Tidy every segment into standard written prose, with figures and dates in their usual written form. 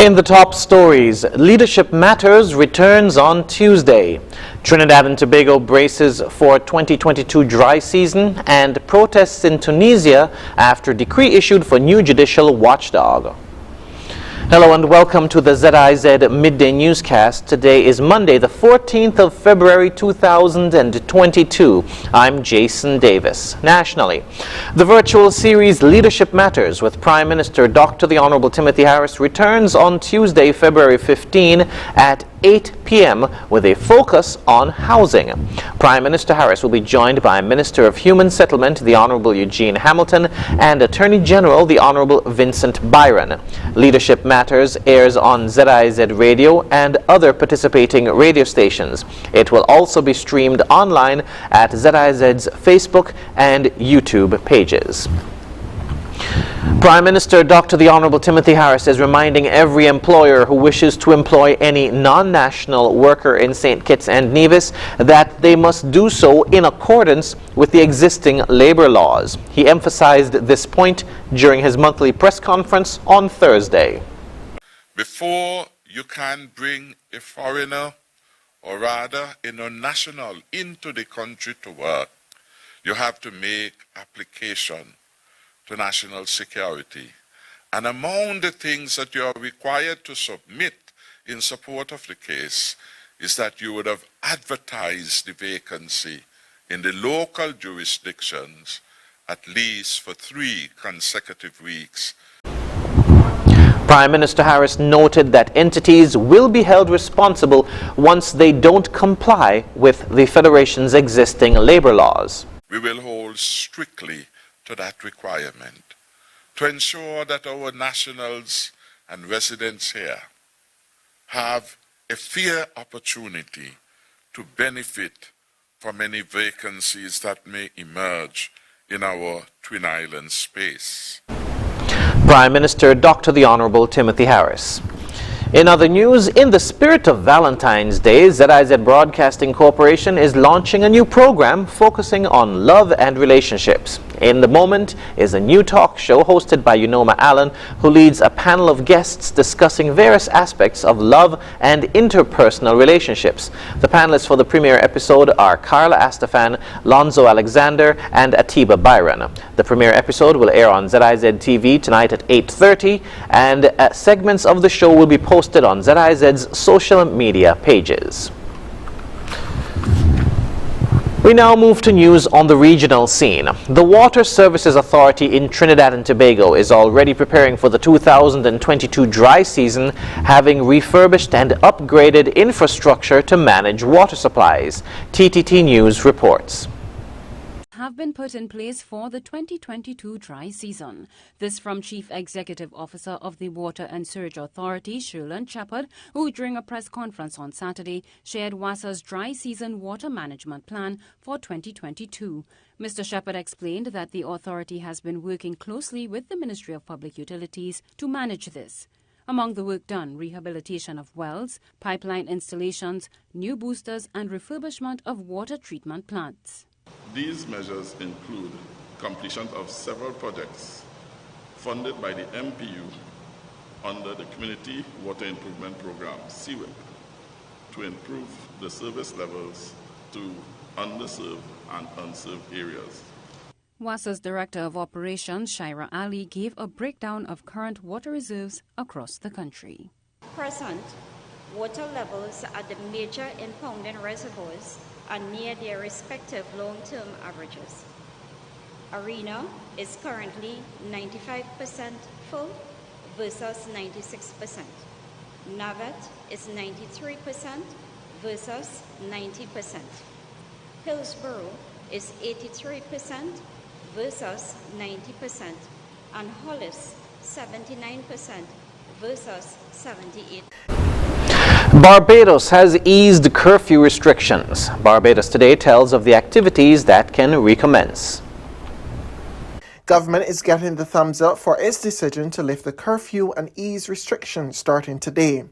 In the top stories, Leadership Matters returns on Tuesday. Trinidad and Tobago braces for 2022 dry season, and protests in Tunisia after decree issued for new judicial watchdog. Hello and welcome to the ZIZ Midday Newscast. Today is Monday, the 14th of February 2022. I'm Jason Davis. Nationally, the virtual series Leadership Matters with Prime Minister Dr. the Honorable Timothy Harris returns on Tuesday, February 15 at 8 p.m. with a focus on housing. Prime Minister Harris will be joined by Minister of Human Settlement, the Honorable Eugene Hamilton, and Attorney General, the Honorable Vincent Byron. Leadership Matters airs on ZIZ Radio and other participating radio stations. It will also be streamed online at ZIZ's Facebook and YouTube pages. Prime Minister Dr. the Honorable Timothy Harris is reminding every employer who wishes to employ any non-national worker in St. Kitts and Nevis that they must do so in accordance with the existing labor laws. He emphasized this point during his monthly press conference on Thursday. Before you can bring a foreigner, or rather a non-national, into the country to work, you have to make application to national security. And among the things that you are required to submit in support of the case is that you would have advertised the vacancy in the local jurisdictions at least for 3 consecutive weeks. Prime Minister Harris noted that entities will be held responsible once they don't comply with the Federation's existing labor laws. We will hold strictly to that requirement to ensure that our nationals and residents here have a fair opportunity to benefit from any vacancies that may emerge in our Twin Islands space. Prime Minister Dr. the Honorable Timothy Harris. In other news, in the spirit of Valentine's Day, ZIZ Broadcasting Corporation is launching a new program focusing on love and relationships. In the Moment is a new talk show hosted by Unoma Allen, who leads a panel of guests discussing various aspects of love and interpersonal relationships. The panelists for the premiere episode are Carla Astafan, Lonzo Alexander, and Atiba Byron. The premiere episode will air on ZIZ TV tonight at 8:30, and segments of the show will be posted on ZIZ's social media pages. We now move to news on the regional scene. The Water Services Authority in Trinidad and Tobago is already preparing for the 2022 dry season, having refurbished and upgraded infrastructure to manage water supplies. TTT News reports. Have been put in place for the 2022 dry season. This from Chief Executive Officer of the Water and Sewage Authority, Sherlyn Shepard, who during a press conference on Saturday shared WASA's dry season water management plan for 2022. Mr. Shepard explained that the authority has been working closely with the Ministry of Public Utilities to manage this. Among the work done, rehabilitation of wells, pipeline installations, new boosters and refurbishment of water treatment plants. These measures include completion of several projects funded by the MPU under the Community Water Improvement Program, CWIP, to improve the service levels to underserved and unserved areas. WASA's Director of Operations, Shaira Ali, gave a breakdown of current water reserves across the country. Present, water levels at the major impounding reservoirs are near their respective long-term averages. Arena is currently 95% full versus 96%. Navet is 93% versus 90%. Hillsborough is 83% versus 90%. And Hollis 79% versus 78%. Barbados has eased curfew restrictions. Barbados Today tells of the activities that can recommence. Government is getting the thumbs up for its decision to lift the curfew and ease restrictions starting today.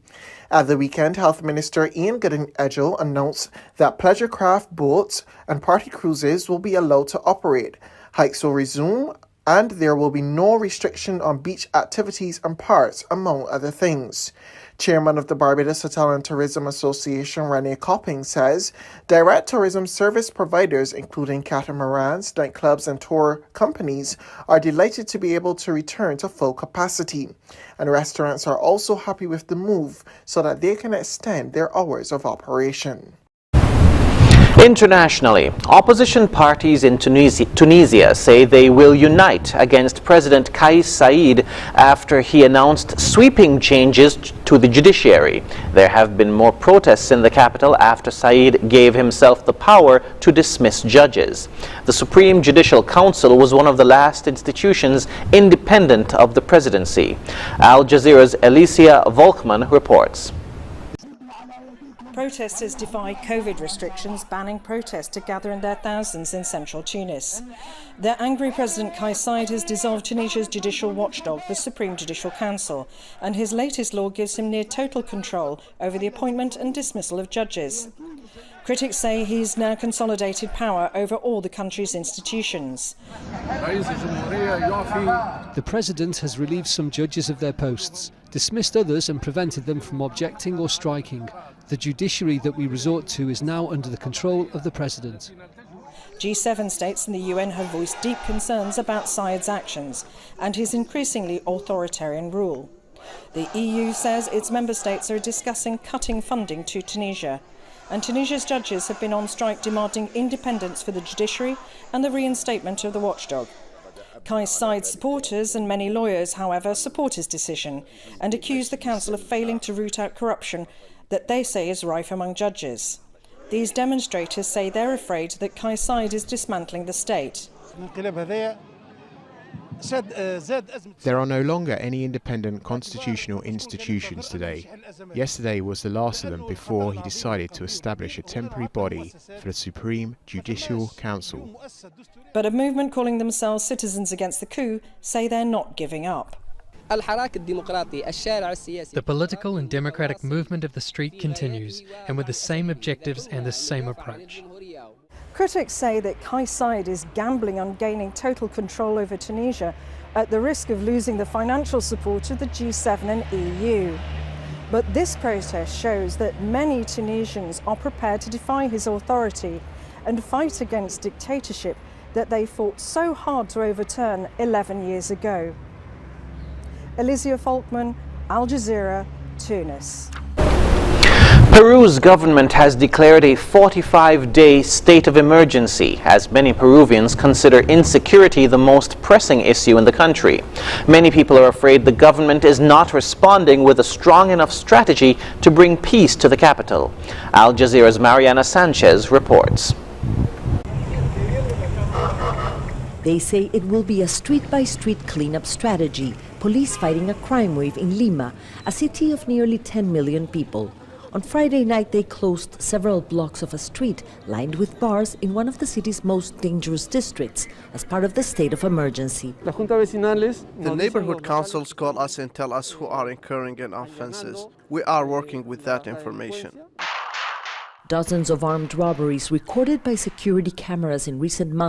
At the weekend, Health Minister Ian Gooding-Edgell announced that pleasure craft boats and party cruises will be allowed to operate. Hikes will resume And there will be no restriction on beach activities and parks, among other things. Chairman of the Barbados Hotel and Tourism Association, Renee Copping, says direct tourism service providers, including catamarans, nightclubs and tour companies, are delighted to be able to return to full capacity. And restaurants are also happy with the move so that they can extend their hours of operation. Internationally, opposition parties in Tunisia say they will unite against President Kais Saied after he announced sweeping changes to the judiciary. There have been more protests in the capital after Saied gave himself the power to dismiss judges. The Supreme Judicial Council was one of the last institutions independent of the presidency. Al Jazeera's Alicia Volkman reports. Protesters defy COVID restrictions banning protests to gather in their thousands in central Tunis. Their angry President Kais Saied has dissolved Tunisia's judicial watchdog, the Supreme Judicial Council, and his latest law gives him near total control over the appointment and dismissal of judges. Critics say he's now consolidated power over all the country's institutions. The president has relieved some judges of their posts, dismissed others and prevented them from objecting or striking. The judiciary that we resort to is now under the control of the president. G7 states and the UN have voiced deep concerns about Saied's actions and his increasingly authoritarian rule. The EU says its member states are discussing cutting funding to Tunisia. And Tunisia's judges have been on strike demanding independence for the judiciary and the reinstatement of the watchdog. Kais Saied's supporters and many lawyers, however, support his decision and accuse the council of failing to root out corruption that they say is rife among judges. These demonstrators say they're afraid that Kais Saied is dismantling the state. There are no longer any independent constitutional institutions today. Yesterday was the last of them before he decided to establish a temporary body for the Supreme Judicial Council. But a movement calling themselves Citizens Against the Coup say they're not giving up. The political and democratic movement of the street continues, and with the same objectives and the same approach. Critics say that Kais Saied is gambling on gaining total control over Tunisia at the risk of losing the financial support of the G7 and EU. But this protest shows that many Tunisians are prepared to defy his authority and fight against dictatorship that they fought so hard to overturn 11 years ago. Alicia Volkman, Al Jazeera, Tunis. Peru's government has declared a 45-day state of emergency as many Peruvians consider insecurity the most pressing issue in the country. Many people are afraid the government is not responding with a strong enough strategy to bring peace to the capital. Al Jazeera's Mariana Sanchez reports. They say it will be a street-by-street cleanup strategy, police fighting a crime wave in Lima, a city of nearly 10 million people. On Friday night, they closed several blocks of a street lined with bars in one of the city's most dangerous districts as part of the state of emergency. The neighborhood councils call us and tell us who are incurring in offenses. We are working with that information. Dozens of armed robberies recorded by security cameras in recent months